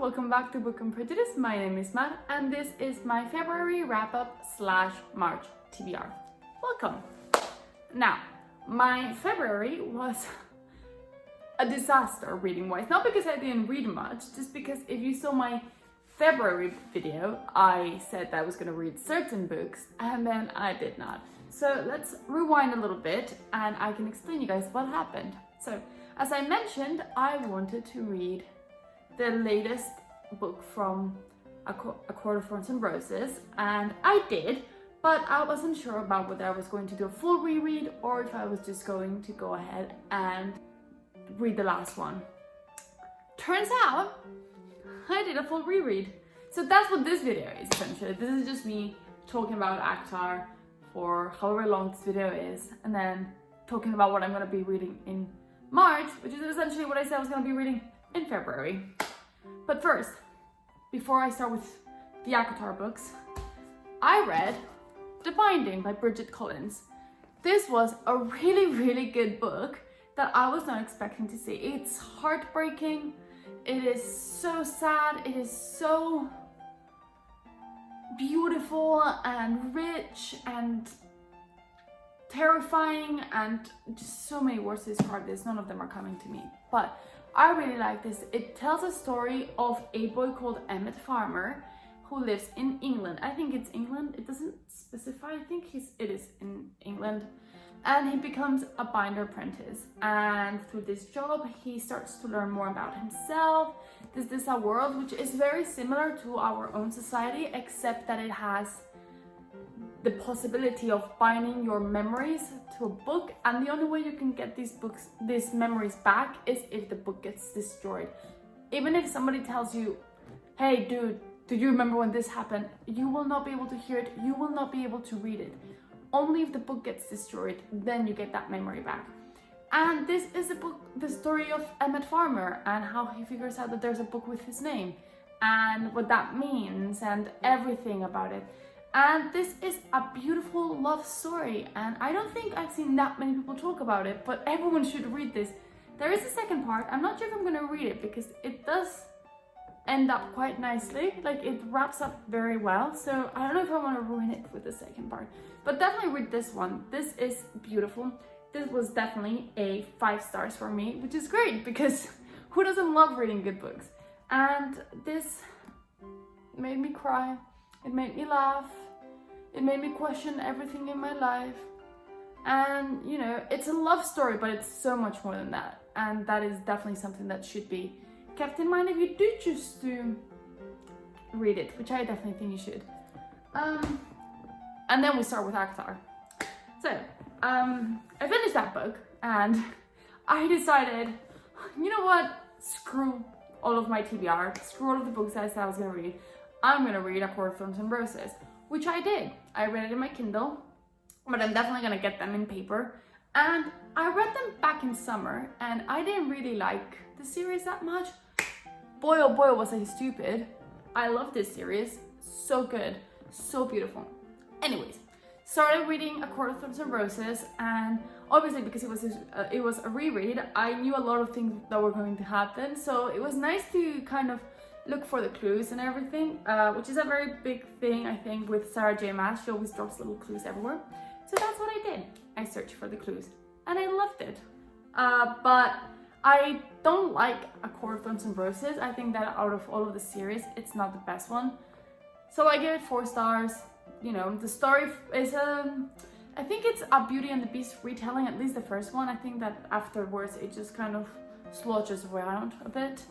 welcome back to Book and Prejudice. My name is Matt and this is my February wrap-up / March TBR. Welcome! Now, my February was a disaster reading-wise. Not because I didn't read much, just because if you saw my February video, I said that I was going to read certain books and then I did not. So let's rewind a little bit and I can explain you guys what happened. So, as I mentioned, I wanted to read the latest book from A Court of Thorns and Roses, and I did, but I wasn't sure about whether I was going to do a full reread or if I was just going to go ahead and read the last one. Turns out, I did a full reread. So that's what this video is essentially. This is just me talking about ACOTAR for however long this video is, and then talking about what I'm going to be reading in March, which is essentially what I said I was going to be reading in February. But first, before I start with the ACOTAR books, I read The Binding by Bridget Collins. This was a really good book that I was not expecting to see. It's heartbreaking, it is so sad, it is so beautiful and rich and terrifying, and just so many words to describe this. None of them are coming to me, but I really like this. It tells a story of a boy called Emmett Farmer who lives in England. I think it's England. It doesn't specify. I think it is in England. And he becomes a binder apprentice. And through this job, he starts to learn more about himself. This is a world which is very similar to our own society, except that it has the possibility of binding your memories to a book, and the only way you can get these memories back is if the book gets destroyed. Even if somebody tells you, hey dude, do you remember when this happened? You will not be able to hear it, you will not be able to read it. Only if the book gets destroyed, then you get that memory back. And this is the story of Emmett Farmer and how he figures out that there's a book with his name and what that means and everything about it. And this is a beautiful love story, and I don't think I've seen that many people talk about it, but everyone should read this. There is a second part. I'm not sure if I'm going to read it because it does end up quite nicely. Like, it wraps up very well, so I don't know if I want to ruin it with the second part. But definitely read this one. This is beautiful. This was definitely a 5 stars for me, which is great because who doesn't love reading good books? And this made me cry. It made me laugh. It made me question everything in my life. And, you know, it's a love story, but it's so much more than that. And that is definitely something that should be kept in mind if you do choose to read it, which I definitely think you should. And then we start with ACOTAR. So, I finished that book and I decided, you know what? Screw all of my TBR, screw all of the books that I said I was going to read. I'm going to read A Court of Thorns and Roses, which I did. I read it in my Kindle, but I'm definitely going to get them in paper. And I read them back in summer, and I didn't really like the series that much. Boy, oh boy, was I stupid. I love this series. So good. So beautiful. Anyways, started reading A Court of Thorns and Roses, and obviously because it was a reread, I knew a lot of things that were going to happen. So it was nice to kind of look for the clues and everything, which is a very big thing, I think, with Sarah J. Maas. She always drops little clues everywhere. So that's what I did. I searched for the clues and I loved it. But I don't like A Court of Thorns and Roses. I think that out of all of the series, it's not the best one. So I gave it 4 stars. You know, the story is I think it's a Beauty and the Beast retelling, at least the first one. I think that afterwards it just kind of slouches around a bit.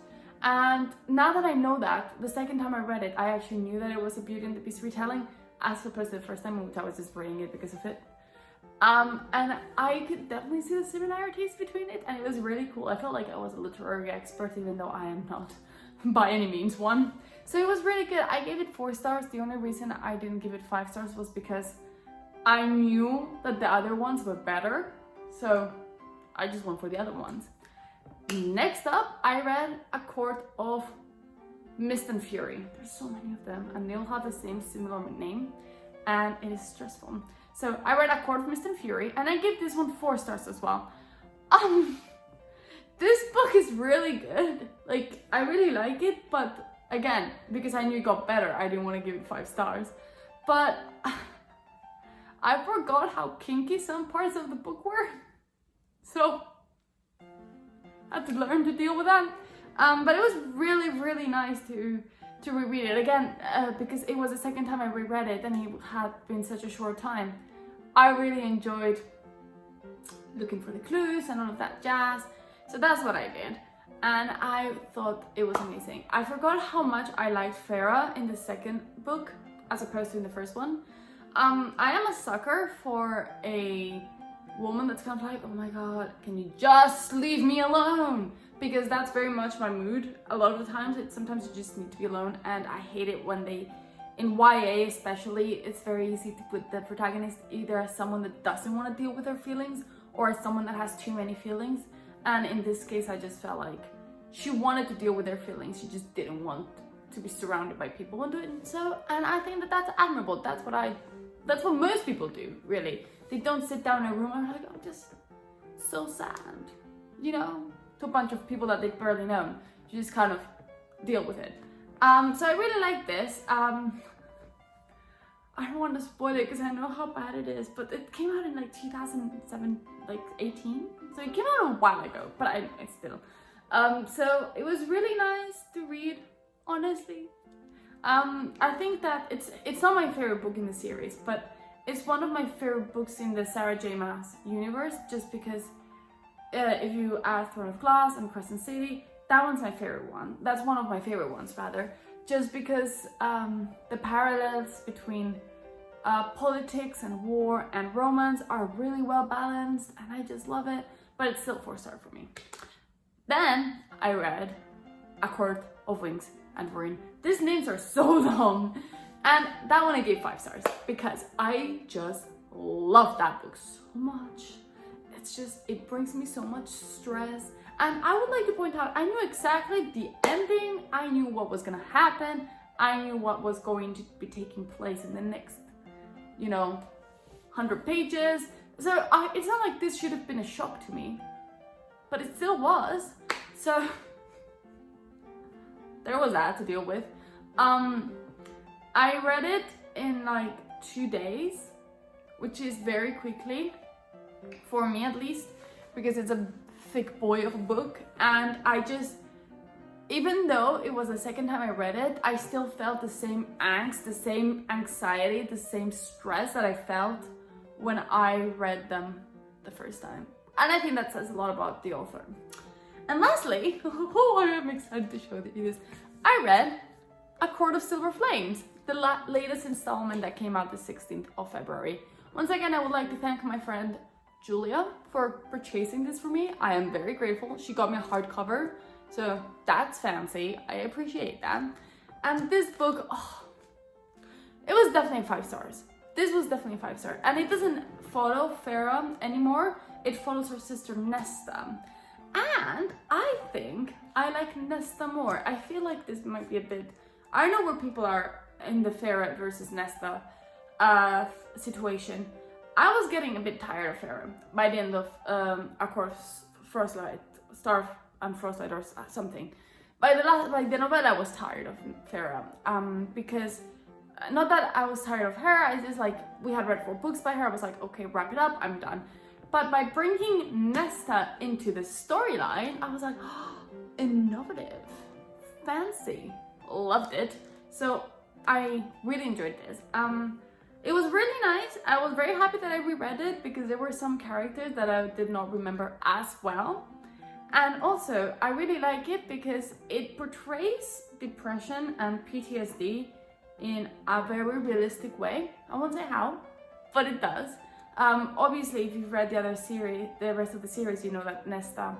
And now that I know that, the second time I read it, I actually knew that it was a Beauty and the Beast retelling, as opposed to the first time, which I was just reading it because of it. And I could definitely see the similarities between it, and it was really cool. I felt like I was a literary expert, even though I am not by any means one. So it was really good. I gave it 4 stars. The only reason I didn't give it 5 stars was because I knew that the other ones were better. So I just went for the other ones. Next up, I read A Court of Mist and Fury. There's so many of them and they all have the same similar name and it is stressful. So I read A Court of Mist and Fury and I give this one 4 stars as well. This book is really good. Like, I really like it, but again, because I knew it got better, I didn't want to give it 5 stars. But I forgot how kinky some parts of the book were. So I had to learn to deal with that. But it was really, really nice to reread it again, because it was the second time I reread it and it had been such a short time. I really enjoyed looking for the clues and all of that jazz. So that's what I did. And I thought it was amazing. I forgot how much I liked Farah in the second book as opposed to in the first one. I am a sucker for a woman that's kind of like, oh my god, can you just leave me alone? Because that's very much my mood a lot of the times. Sometimes you just need to be alone, and I hate it when they, in YA especially, it's very easy to put the protagonist either as someone that doesn't want to deal with her feelings or as someone that has too many feelings. And in this case, I just felt like she wanted to deal with her feelings, she just didn't want to be surrounded by people and do it. So, and I think that that's admirable. That's what most people do, really. They don't sit down in a room and are like, I'm just so sad, you know, to a bunch of people that they barely know. You just kind of deal with it. So I really like this. I don't want to spoil it because I know how bad it is, but it came out in like 2007, like 18. So it came out a while ago, but I still. So it was really nice to read, honestly. I think that it's not my favorite book in the series, but it's one of my favorite books in the Sarah J. Maas universe, just because if you add Throne of Glass and Crescent City, that one's my favorite one. That's one of my favorite ones, rather, just because the parallels between politics and war and romance are really well balanced, and I just love it, but it's still 4-star for me. Then I read A Court of Wings and Ruin. These names are so long, and that one I gave 5 stars because I just love that book so much. It's just, it brings me so much stress. And I would like to point out, I knew exactly the ending, I knew what was gonna happen, I knew what was going to be taking place in the next, 100 pages. So it's not like this should have been a shock to me, but it still was. So there was that to deal with. I read it in like 2 days, which is very quickly, for me at least, because it's a thick boy of a book, and I just, even though it was the second time I read it, I still felt the same angst, the same anxiety, the same stress that I felt when I read them the first time. And I think that says a lot about the author. And lastly, I am excited to show you this, I read A Court of Silver Flames, the latest installment that came out the 16th of February. Once again, I would like to thank my friend Julia for purchasing this for me. I am very grateful. She got me a hardcover, so that's fancy. I appreciate that. And this book, it was definitely 5 stars. This was definitely 5 stars. And it doesn't follow Farah anymore. It follows her sister Nesta. And I think I like Nesta more. I feel like this might be a bit, I know where people are in the Farah versus Nesta situation. I was getting a bit tired of Farah by the end of A Court of Frostlight, Star and Frostlight or something. By the novella, I was tired of Farah because, not that I was tired of her, it's just like, we had read 4 books by her, I was like, okay, wrap it up, I'm done. But by bringing Nesta into the storyline, I was like, oh, innovative, fancy, loved it. So I really enjoyed this. It was really nice. I was very happy that I reread it because there were some characters that I did not remember as well. And also, I really like it because it portrays depression and PTSD in a very realistic way. I won't say how, but it does. Obviously, if you've read the rest of the series, you know that Nesta,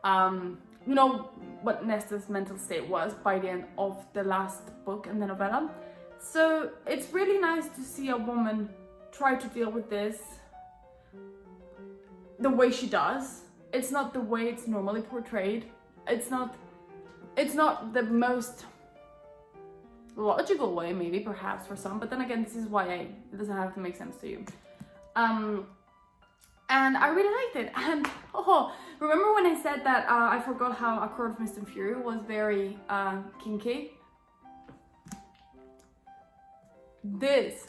you know what Nesta's mental state was by the end of the last book and the novella. So it's really nice to see a woman try to deal with this the way she does. It's not the way it's normally portrayed. It's not the most logical way, maybe, perhaps, for some, but then again, this is YA. It doesn't have to make sense to you. And I really liked it. And remember when I said that I forgot how A Court of Mist and Fury was very kinky? this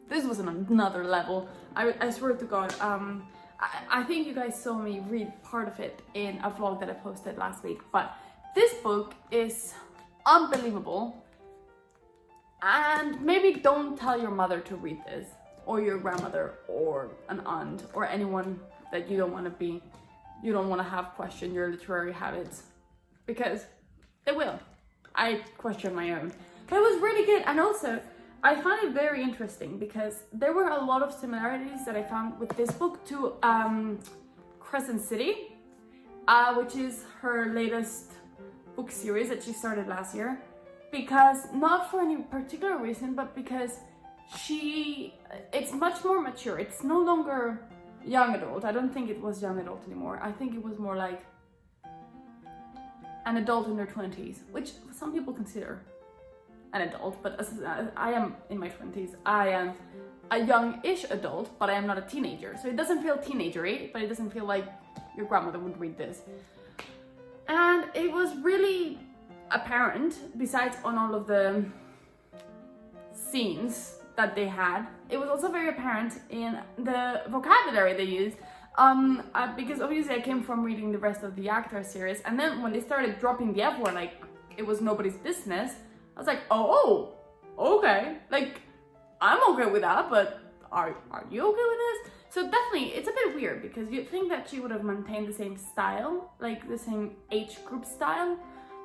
was on another level. I swear to God. I think you guys saw me read part of it in a vlog that I posted last week, but this book is unbelievable. And maybe don't tell your mother to read this, or your grandmother, or an aunt, or anyone that you don't want to have question your literary habits, because they will. I question my own. But it was really good, and also I found it very interesting because there were a lot of similarities that I found with this book to Crescent City, which is her latest book series that she started last year. Because, not for any particular reason, but because it's much more mature. It's no longer young adult. I don't think it was young adult anymore. I think it was more like an adult in their 20s, which some people consider an adult, but as I am in my 20s, I am a young-ish adult, but I am not a teenager. So it doesn't feel teenagery, but it doesn't feel like your grandmother would read this. And it was really apparent, besides on all of the scenes that they had, it was also very apparent in the vocabulary they used. Because obviously I came from reading the rest of the Actor series, and then when they started dropping the F word like it was nobody's business, I was like, oh, okay, like, I'm okay with that, but are you okay with this? So definitely, it's a bit weird, because you'd think that she would have maintained the same style, like the same age group style,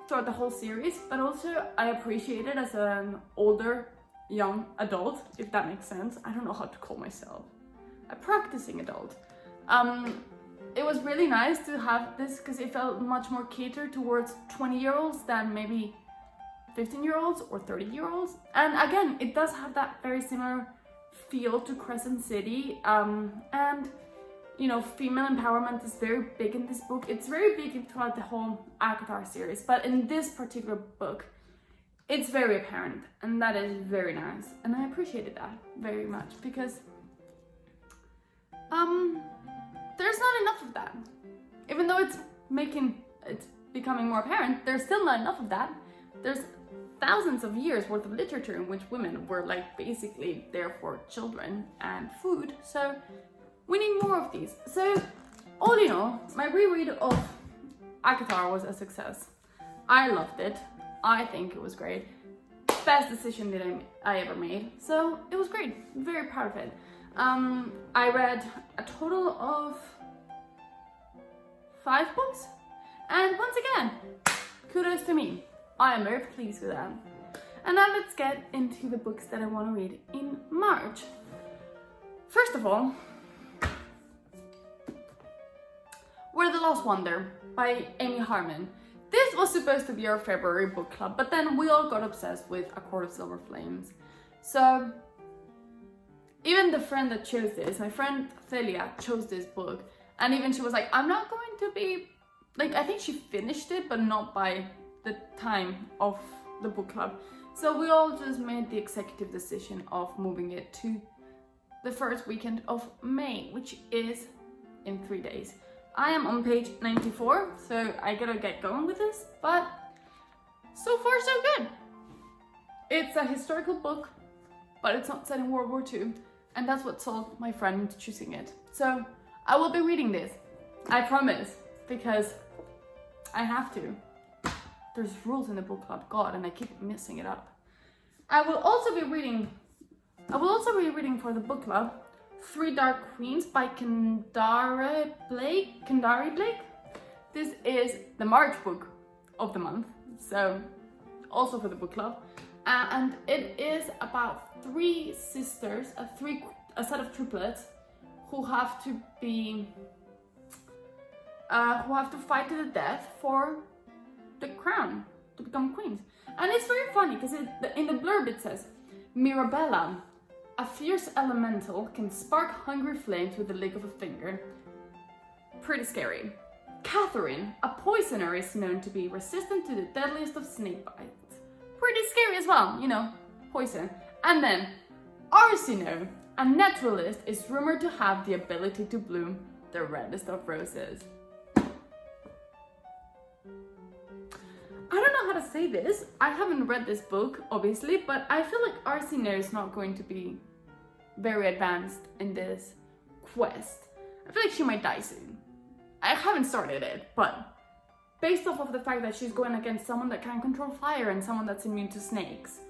throughout the whole series, but also I appreciate it as an older, young adult, if that makes sense. I don't know how to call myself. A practicing adult. It was really nice to have this, because it felt much more catered towards 20-year-olds than maybe 15-year-olds or 30-year-olds. And again, it does have that very similar feel to Crescent City. And, you know, female empowerment is very big in this book. It's very big throughout the whole ACOTAR series. But in this particular book, it's very apparent. And that is very nice. And I appreciated that very much, because there's not enough of that. Even though it's becoming more apparent, there's still not enough of that. There's thousands of years worth of literature in which women were like basically there for children and food. So we need more of these. So all in all, my reread of ACOTAR was a success. I loved it. I think it was great. Best decision that I ever made. So it was great. Very proud of it. I read a total of 5 books. And once again, kudos to me. I am very pleased with that. And now let's get into the books that I want to read in March. First of all, Where the Lost Wander by Amy Harmon. This was supposed to be our February book club, but then we all got obsessed with A Court of Silver Flames. So even the friend that chose this, my friend Celia, chose this book, and even she was like, I'm not going to be, like, I think she finished it, but not by the time of the book club. So we all just made the executive decision of moving it to the first weekend of May, which is in 3 days. I am on page 94, so I gotta get going with this, but so far so good. It's a historical book, but it's not set in World War II, and that's what sold my friend into choosing it. So I will be reading this, I promise, because I have to. There's rules in the book club, God, and I keep messing it up. I will also be reading for the book club 3 Dark Queens by Kendari Blake. This is the March book of the month, so also for the book club. And it is about 3 sisters, a set of triplets, who have to fight to the death for the crown, to become queens. And it's very funny because in the blurb it says, Mirabella, a fierce elemental, can spark hungry flames with the lick of a finger. Pretty scary. Catherine, a poisoner, is known to be resistant to the deadliest of snake bites. Pretty scary as well, you know, poison. And then Arsino, a naturalist, is rumored to have the ability to bloom the reddest of roses. I don't know how to say this. I haven't read this book, obviously, but I feel like our senior is not going to be very advanced in this quest. I feel like she might die soon. I haven't started it, but based off of the fact that she's going against someone that can control fire and someone that's immune to snakes,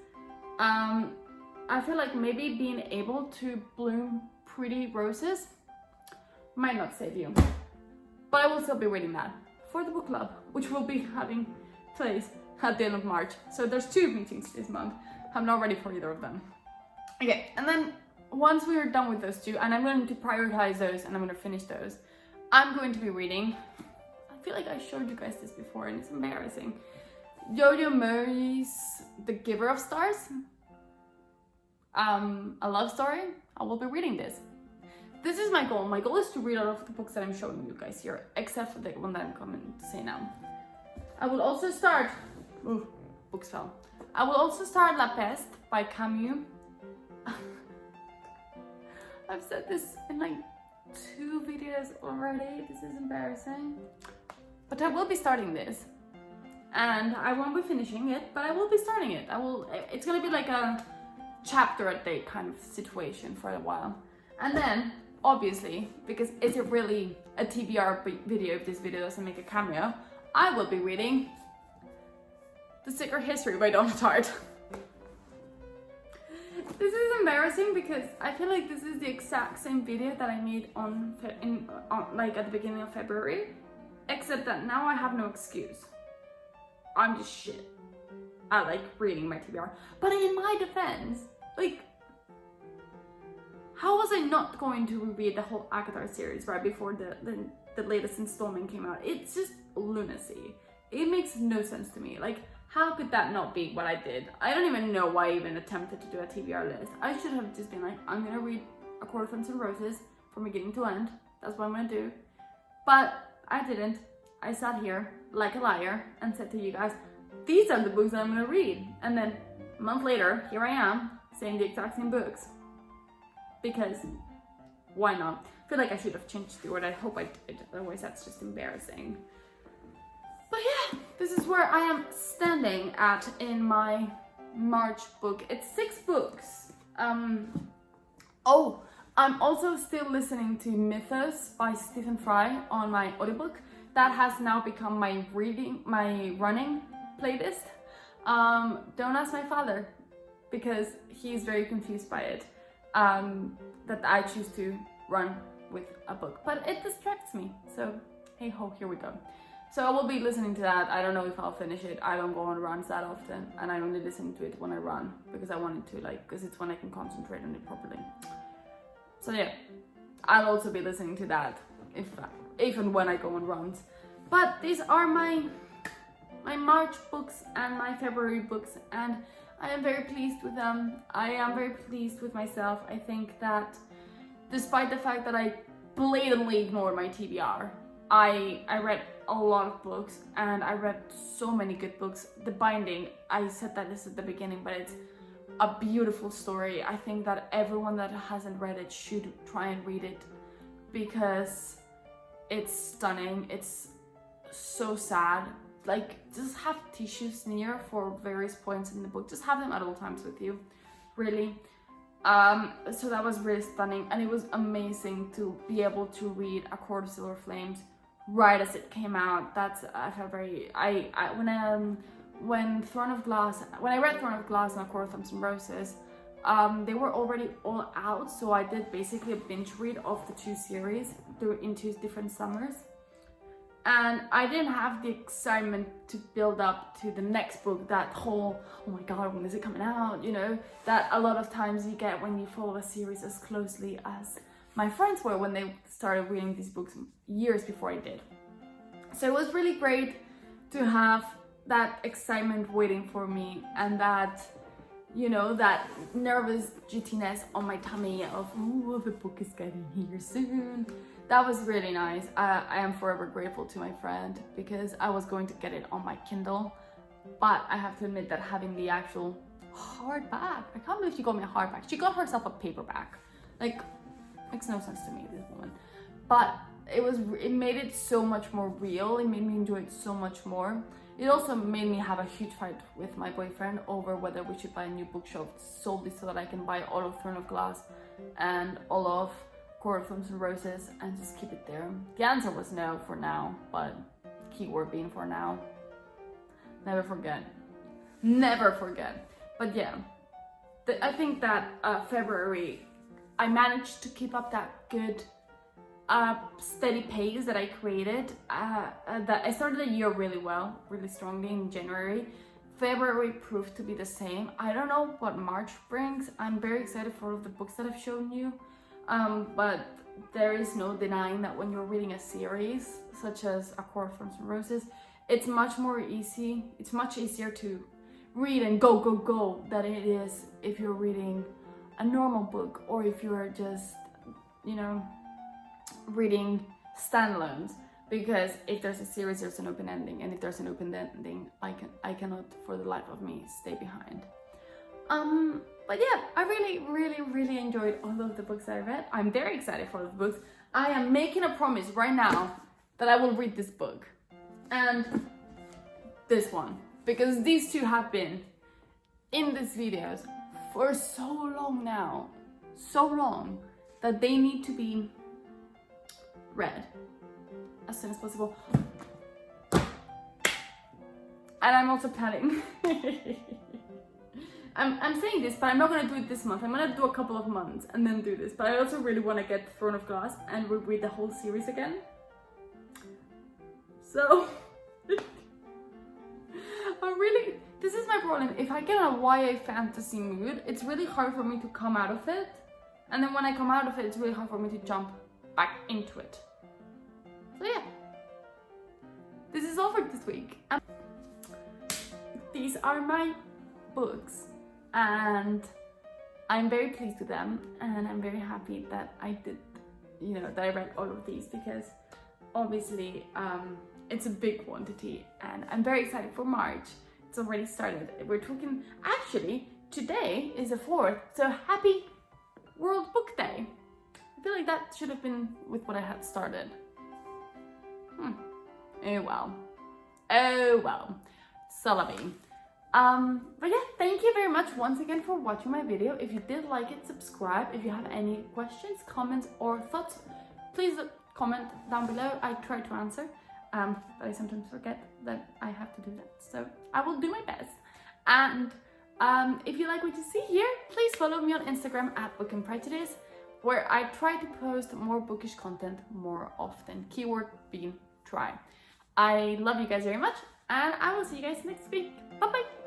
I feel like maybe being able to bloom pretty roses might not save you. But I will still be reading that for the book club, which will be having place at the end of March. So there's 2 meetings this month. I'm not ready for either of them. Okay, and then once we are done with those 2, and I'm going to prioritize those and I'm going to finish those, I'm going to be reading, I feel like I showed you guys this before and it's embarrassing, Yo-Yo Murray's The Giver of Stars. A love story. I will be reading this. This is my goal. My goal is to read all of the books that I'm showing you guys here, except for the one that I'm coming to say now. I will also start, books fell. I will also start La Peste by Camus. I've said this in like 2 videos already. This is embarrassing. But I will be starting this. And I won't be finishing it, but I will be starting it. It's gonna be like a chapter a day kind of situation for a while. And then, obviously, because it's really a TBR video if this video doesn't make a cameo, I will be reading The Secret History by Donna Tartt. This is embarrassing because I feel like this is the exact same video that I made on like at the beginning of February, except that now I have no excuse. I'm just shit at like reading my TBR. But in my defense, like, how was I not going to reread the whole Akatar series right before the latest installment came out? It's just lunacy. It makes no sense to me. Like, how could that not be what I did? I don't even know why I even attempted to do a TBR list. I should have just been like, I'm gonna read A Court of Thorns and Roses from beginning to end. That's what I'm gonna do. But I didn't. I sat here like a liar and said to you guys, these are the books that I'm gonna read. And then a month later, here I am saying the exact same books. Because why not? I feel like I should have changed the order. I hope I did, otherwise that's just embarrassing. But yeah, this is where I am standing at in my March book. It's 6 books. Oh, I'm also still listening to Mythos by Stephen Fry on my audiobook. That has now become my running playlist. Don't ask my father, because he's very confused by it. That I choose to run with a book, but it distracts me. So hey ho, here we go. So I will be listening to that. I don't know if I'll finish it. I don't go on runs that often, and I only listen to it when I run because I wanted to, like, because it's when I can concentrate on it properly. So yeah, I'll also be listening to that if and when I go on runs. But these are my March books and my February books, and I am very pleased with them. I am very pleased with myself. I think that despite the fact that I blatantly ignored my TBR, I read a lot of books, and I read so many good books. The Binding, I said that this at the beginning, but it's a beautiful story. I think that everyone that hasn't read it should try and read it because it's stunning. It's so sad. Like, just have tissues near for various points in the book. Just have them at all times with you, really. So that was really stunning, and it was amazing to be able to read A Court of Silver Flames right as it came out. I felt very, when I read Throne of Glass and A Court of Thorns and Roses, they were already all out, so I did basically a binge read of the 2 series in 2 different summers. And I didn't have the excitement to build up to the next book, that whole, oh my god, when is it coming out, you know, that a lot of times you get when you follow a series as closely as my friends were when they started reading these books years before I did. So it was really great to have that excitement waiting for me, and that, you know, that nervous jittiness on my tummy of, oh, the book is getting here soon. That was really nice. I am forever grateful to my friend, because I was going to get it on my Kindle, but I have to admit that having the actual hardback, I can't believe she got me a hardback. She got herself a paperback. Like, makes no sense to me, this woman. But it made it so much more real. It made me enjoy it so much more. It also made me have a huge fight with my boyfriend over whether we should buy a new bookshelf solely so that I can buy all of Throne of Glass and all of Thorns and Roses and just keep it there. The answer was no for now, but keyword being for now. Never forget. Never forget. But yeah, I think that February, I managed to keep up that good steady pace that I created. That I started the year really well, really strongly in January. February proved to be the same. I don't know what March brings. I'm very excited for all of the books that I've shown you. But there is no denying that when you're reading a series such as A Court of Thorns and Roses, it's much easier to read and go than it is if you're reading a normal book, or if you're just, you know, reading standalones. Because if there's a series, there's an open ending, and if there's an open ending, I cannot for the life of me stay behind. But yeah, I really enjoyed all of the books I read. I'm very excited for the books. I am making a promise right now that I will read this book and this one, because these two have been in these videos for so long now, so long that they need to be read as soon as possible. And I'm also planning I'm saying this, but I'm not gonna do it this month. I'm gonna do a couple of months and then do this. But I also really want to get Throne of Glass and reread the whole series again. So this is my problem. If I get in a YA fantasy mood, it's really hard for me to come out of it. And then when I come out of it, it's really hard for me to jump back into it. So yeah, this is all for this week. These are my books, and I'm very pleased with them, and I'm very happy that I did, you know, that I read all of these, because obviously it's a big quantity, and I'm very excited for March. It's already started. We're talking, actually, today is the 4th, so happy World Book Day. I feel like that should have been with what I had started. Oh well. Oh well. Salabi. But yeah, thank you very much once again for watching my video. If you did like it, subscribe. If you have any questions, comments, or thoughts, please comment down below. I try to answer, but I sometimes forget that I have to do that. So I will do my best. And if you like what you see here, please follow me on Instagram at Book and Prejudice, where I try to post more bookish content more often. Keyword being try. I love you guys very much, and I will see you guys next week. Bye bye.